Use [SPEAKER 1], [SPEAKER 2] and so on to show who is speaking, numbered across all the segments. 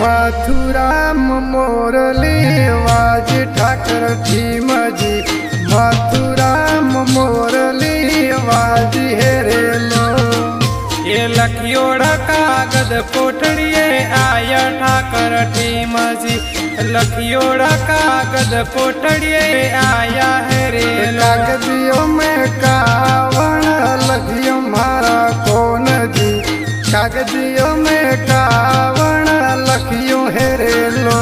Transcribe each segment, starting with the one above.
[SPEAKER 1] मथुराम मोरली वाज ठाकर ठीमजी मथुराम मोरली वाज हेरेलो
[SPEAKER 2] ये लखियोड़ा कागद कोठड़िए आया ठाकर ठीमजी लखियोड़ा कागद कोठड़िए आया हेरेलो
[SPEAKER 1] कागदियों में कावण लखियो मारा कौन जी कागदियों में कावण लखियो हेरेलो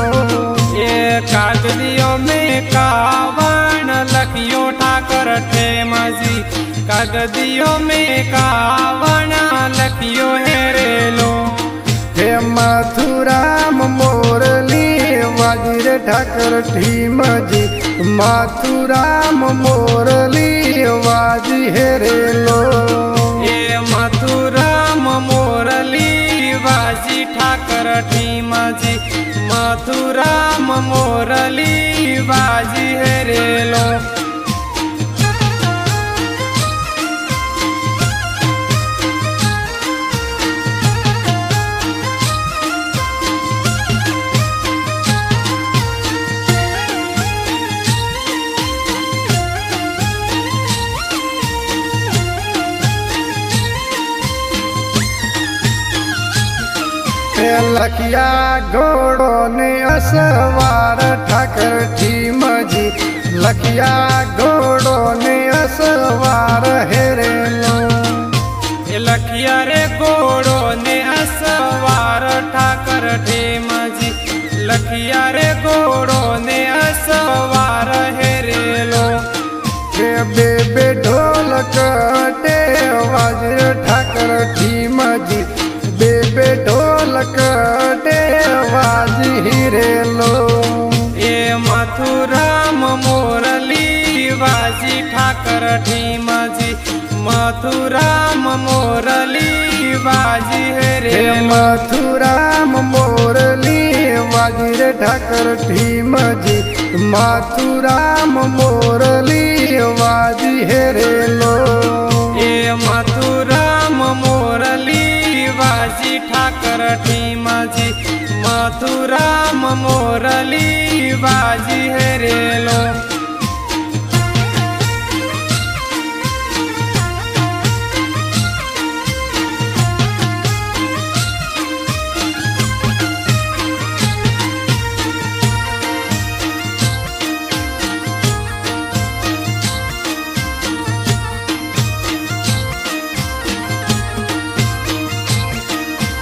[SPEAKER 2] ये कागदियों में कावण लखियो ठाकर ठीमजी कागदियों में कावण लखियो हेरेलो
[SPEAKER 1] हे मथुराम मोरली वाजिर ठाकर ठीमजी मथुराम मोरली वाजी हेरेलो
[SPEAKER 2] ये मथुराम मोरली वाजी ठाकर ठीमजी मथुराम मोरली वाजी हेरेलो
[SPEAKER 1] लखिया घोड़ो ने असवार ठाकर ठीमजी लखिया घोड़ो ने असवार हेरेलो
[SPEAKER 2] लखिया रे घोड़ो ने असवार ठाकर ठीमजी लखिया रे घोड़ो ने असवार हेरेलो
[SPEAKER 1] बेबे ढोलक टे वाजिर ठाकर ठीमजी बेबे ढोलक टे वाजी हिरेलो
[SPEAKER 2] ये मथुराम मोरली वाजी ठाकर ठीमजी मथुराम मोरली वाजी हेरेलो
[SPEAKER 1] मथुराम मोरली वाजिर ठाकर ठीमजी मथुराम मोरली वाजी हेरेलो
[SPEAKER 2] ये मथुराम मोरली वाजी ठाकर ठीमजी मथुराम मोरली वाजी हेरेलो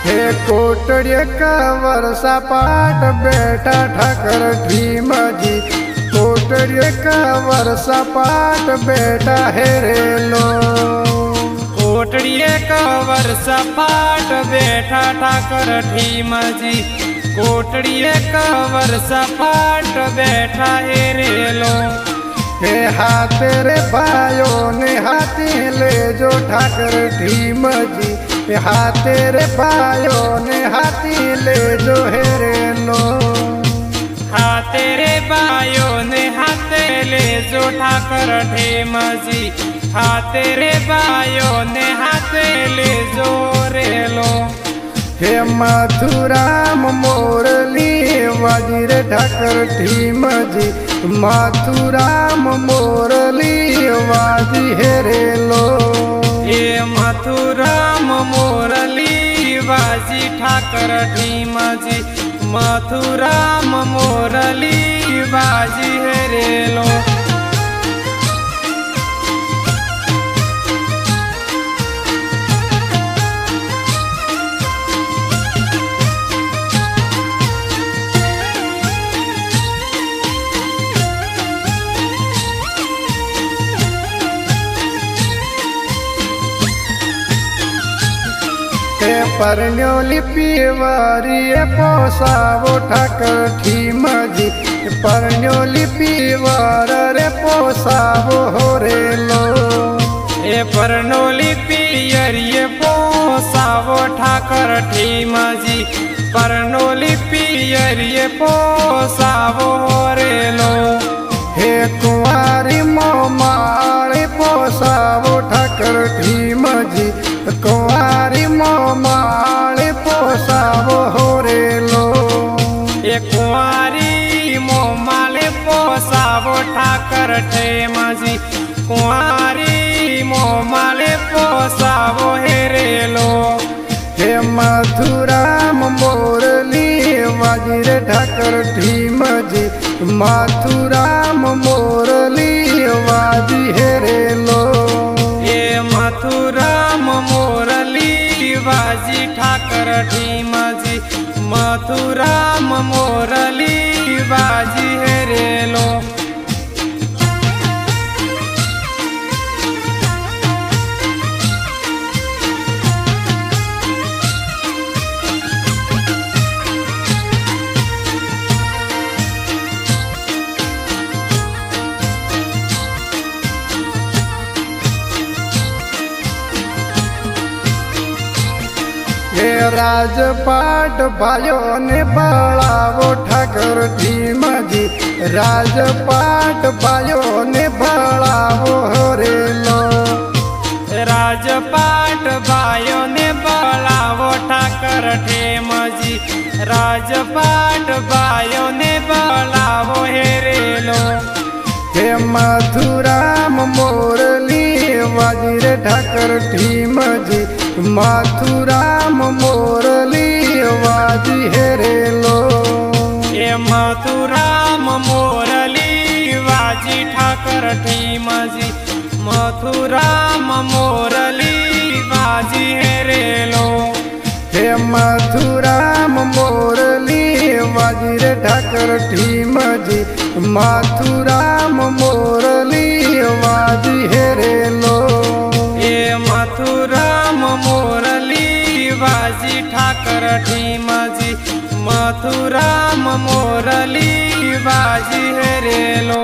[SPEAKER 1] हे कोटड़िया का वर्षा पाट बेटा ठाकर ठीमजी कोटड़िया का वर्षा पाट बेटा हेरेलो
[SPEAKER 2] कोटड़िए कवर सपाट बेटा ठाकर ठीमजी कोटड़िए कवर सपाट बैठा हेरेलो
[SPEAKER 1] हे हाथे रे भाइयों ने हाथी ले जो ठाकर ठीमजी हे हाथे रे भाइयों ने हाथी ले जो हेरेलो
[SPEAKER 2] हाथे रे बायो ने हाथे ले जो ठाकर ठीमजी हाथे रे बायो ने हाथे ले जो रेलो
[SPEAKER 1] हे मथुराम मोरली वाजिर ठाकर ठीमजी मथुराम मोरली वाजी हेरेलो
[SPEAKER 2] ये मथुराम मोरली वाजी ठाकर ठीमजी मथुराम मोरली वाजी हेरेलो
[SPEAKER 1] परण्योली पीवारी पोसावो ठाकर ठीमजी परण्योली पीवार रे पोसावो होरेलो
[SPEAKER 2] ए परनोली पियरिए पोसावो ठाकर ठीमजी परनोली पियरिए पोसावो होरेलो
[SPEAKER 1] हे कुंवारी मोमारी पोसावो ठाकर ठीमजी कुंवारी मोमारी पोसावो होरेलो।
[SPEAKER 2] ठेमजी कुंवारी मोमाले पोसावो हेरेलो
[SPEAKER 1] हे मथुराम मोरली वाजी रे ठाकर ढीमजी मथुराम मोरली वाजी हेरेलो
[SPEAKER 2] ए मथुराम मोरली वाजी ठाकर ढीमजी मथुराम मोरली वाजी हेरेलो
[SPEAKER 1] हे राजपाट भाइयों ने बढ़ावो ठाकर ढीमजी राजपाट भाइयों ने बढ़ावो हरेलो
[SPEAKER 2] राजपाट भाइयों ने बढ़ावो ठाकर ठेमजी राजपाट भाइयों ने बढ़ावो हेरेलो
[SPEAKER 1] हे मथुराम मोरली वाजी रे ठाकर ढीमजी मथुराम मोरली वाजी हेरेलो
[SPEAKER 2] ए मथुराम मोरली वाजी ठाकर ढीमजी मथुराम मोरली वाजी हेरेलो
[SPEAKER 1] हे मथुराम मोरली वाजी रे ठाकर ढीमजी मथुराम मोरली वाजी हेरेलो
[SPEAKER 2] ए मथुराम मोरली वाजी ठाकर ढीमजी मथुराम मोरली वाजी हेरेलो।